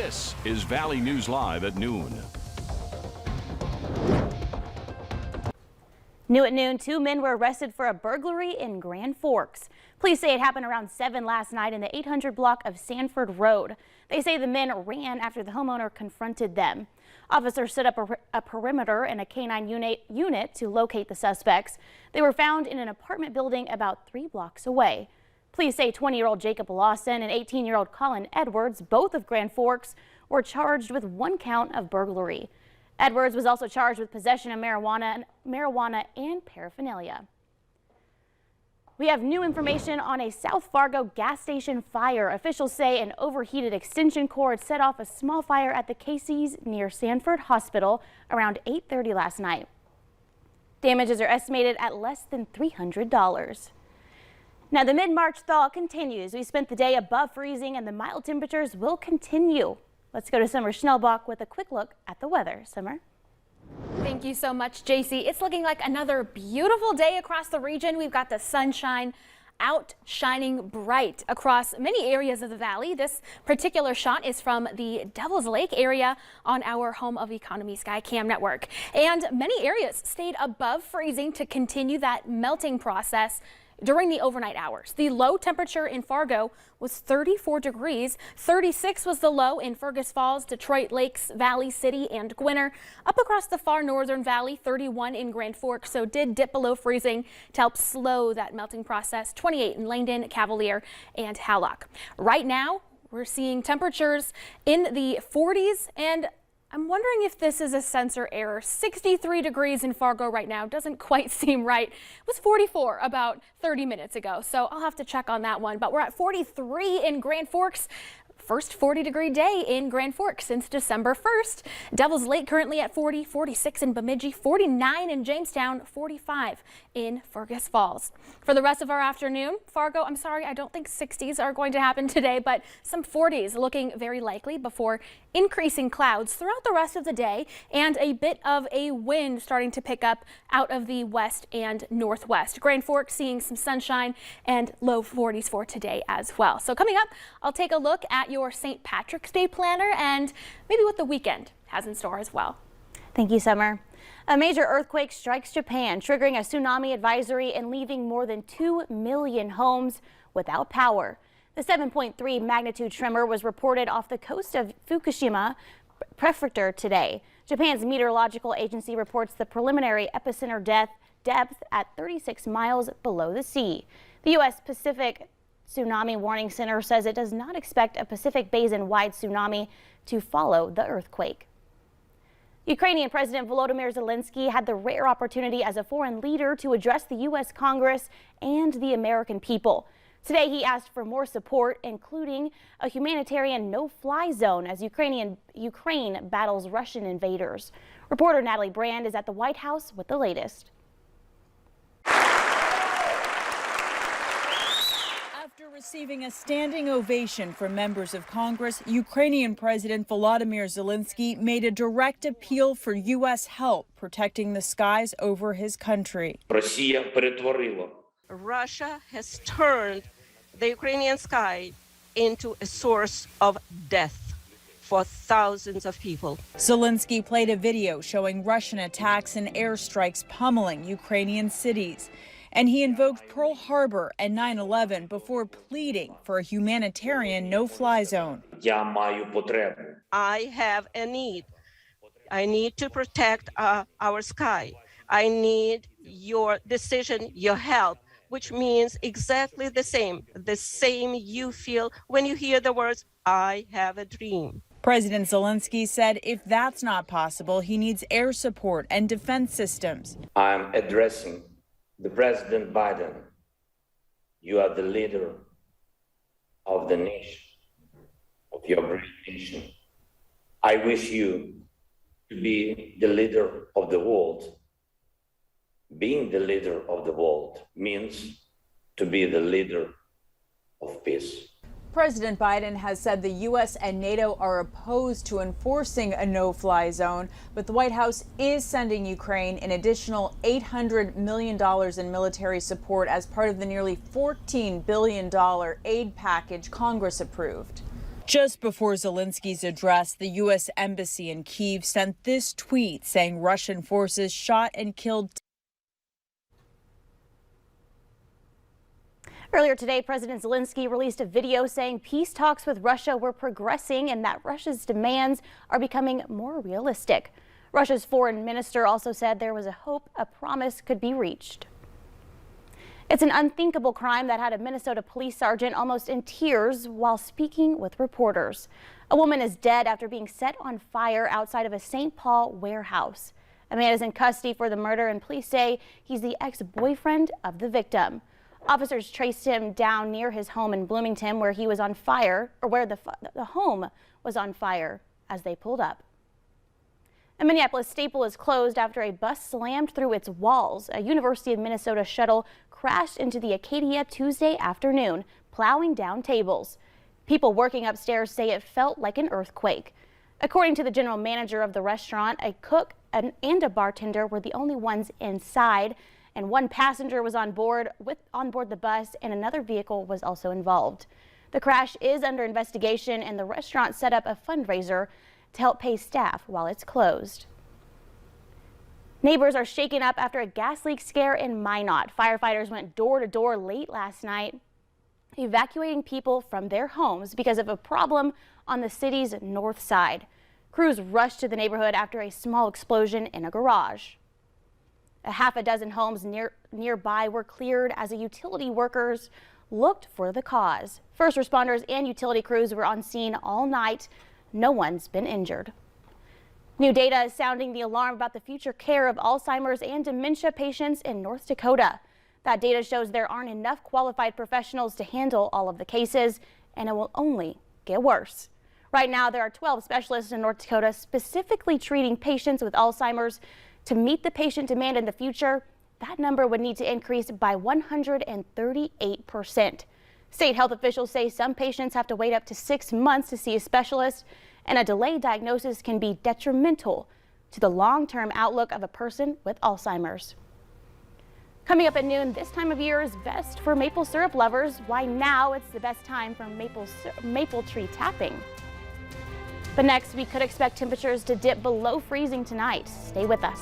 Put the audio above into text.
This is Valley News Live at noon. New at noon, 2 men were arrested for a burglary in Grand Forks. Police say it happened around 7 last night in the 800 block of Sanford Road. They say the men ran after the homeowner confronted them. Officers set up a perimeter and a canine unit to locate the suspects. They were found in an apartment building about 3 blocks away. Police say 20-year-old Jacob Lawson and 18-year-old Colin Edwards, both of Grand Forks, were charged with 1 count of burglary. Edwards was also charged with possession of marijuana and paraphernalia. We have new information on a South Fargo gas station fire. Officials say an overheated extension cord set off a small fire at the Casey's near Sanford Hospital around 8:30 last night. Damages are estimated at less than $300. Now, the mid-March thaw continues. We spent the day above freezing and the mild temperatures will continue. Let's go to Summer Schnellbach with a quick look at the weather. Summer? Thank you so much, JC. It's looking like another beautiful day across the region. We've got the sunshine out shining bright across many areas of the valley. This particular shot is from the Devil's Lake area on our Home of Economy Skycam network. And many areas stayed above freezing to continue that melting process during the overnight hours. The low temperature in Fargo was 34 degrees. 36 was the low in Fergus Falls, Detroit Lakes, Valley City, and Gwinner. Up across the far northern valley, 31 in Grand Forks, so did dip below freezing to help slow that melting process. 28 in Langdon, Cavalier, and Hallock. Right now, we're seeing temperatures in the 40s, and I'm wondering if this is a sensor error. 63 degrees in Fargo right now doesn't quite seem right. It was 44 about 30 minutes ago, so I'll have to check on that one. But we're at 43 in Grand Forks. First 40-degree day in Grand Forks since December 1st. Devil's Lake currently at 40, 46 in Bemidji, 49 in Jamestown, 45 in Fergus Falls. For the rest of our afternoon, Fargo, I'm sorry, I don't think 60s are going to happen today, but some 40s looking very likely before increasing clouds throughout the rest of the day and a bit of a wind starting to pick up out of the west and northwest. Grand Forks seeing some sunshine and low 40s for today as well. So coming up, I'll take a look at your St. Patrick's Day planner and maybe what the weekend has in store as well. Thank you, Summer. A major earthquake strikes Japan, triggering a tsunami advisory and leaving more than 2 million homes without power. The 7.3 magnitude tremor was reported off the coast of Fukushima Prefecture today. Japan's meteorological agency reports the preliminary epicenter depth at 36 miles below the sea. The U.S. Pacific Tsunami Warning Center says it does not expect a Pacific Basin-wide tsunami to follow the earthquake. Ukrainian President Volodymyr Zelensky had the rare opportunity as a foreign leader to address the U.S. Congress and the American people. Today, he asked for more support, including a humanitarian no-fly zone as Ukraine battles Russian invaders. Reporter Natalie Brand is at the White House with the latest. Receiving a standing ovation from members of Congress, Ukrainian President Volodymyr Zelensky made a direct appeal for U.S. help protecting the skies over his country. Russia has turned the Ukrainian sky into a source of death for thousands of people. Zelensky played a video showing Russian attacks and airstrikes pummeling Ukrainian cities. And he invoked Pearl Harbor and 9/11 before pleading for a humanitarian no-fly zone. I have a need. I need to protect our sky. I need your decision, your help, which means exactly the same you feel when you hear the words, I have a dream. President Zelensky said if that's not possible, he needs air support and defense systems. I'm addressing the President Biden. You are the leader of the nation, of your great nation. I wish you to be the leader of the world. Being the leader of the world means to be the leader of peace. President Biden has said the U.S. and NATO are opposed to enforcing a no-fly zone, but the White House is sending Ukraine an additional $800 million in military support as part of the nearly $14 billion aid package Congress approved. Just before Zelensky's address, the U.S. Embassy in Kyiv sent this tweet saying Russian forces shot and killed. Earlier today, President Zelensky released a video saying peace talks with Russia were progressing and that Russia's demands are becoming more realistic. Russia's foreign minister also said there was a hope a promise could be reached. It's an unthinkable crime that had a Minnesota police sergeant almost in tears while speaking with reporters. A woman is dead after being set on fire outside of a St. Paul warehouse. A man is in custody for the murder, and police say he's the ex-boyfriend of the victim. Officers traced him down near his home in Bloomington where he was on fire, or where the home was on fire as they pulled up. A Minneapolis staple is closed after a bus slammed through its walls. A University of Minnesota shuttle crashed into the Acadia Tuesday afternoon, plowing down tables. People working upstairs say it felt like an earthquake. According to the general manager of the restaurant, a cook and a bartender were the only ones inside, and one passenger was on board the bus, and another vehicle was also involved. The crash is under investigation, and the restaurant set up a fundraiser to help pay staff while it's closed. Neighbors are shaken up after a gas leak scare in Minot. Firefighters went door to door late last night, evacuating people from their homes because of a problem on the city's north side. Crews rushed to the neighborhood after a small explosion in a garage. A half a dozen homes nearby were cleared as the utility workers looked for the cause. First responders and utility crews were on scene all night. No one's been injured. New data is sounding the alarm about the future care of Alzheimer's and dementia patients in North Dakota. That data shows there aren't enough qualified professionals to handle all of the cases, and it will only get worse. Right now, there are 12 specialists in North Dakota specifically treating patients with Alzheimer's. To meet the patient demand in the future, that number would need to increase by 138%. State health officials say some patients have to wait up to 6 months to see a specialist, and a delayed diagnosis can be detrimental to the long-term outlook of a person with Alzheimer's. Coming up at noon, this time of year is best for maple syrup lovers. Why now it's the best time for maple tree tapping. But next, we could expect temperatures to dip below freezing tonight. Stay with us.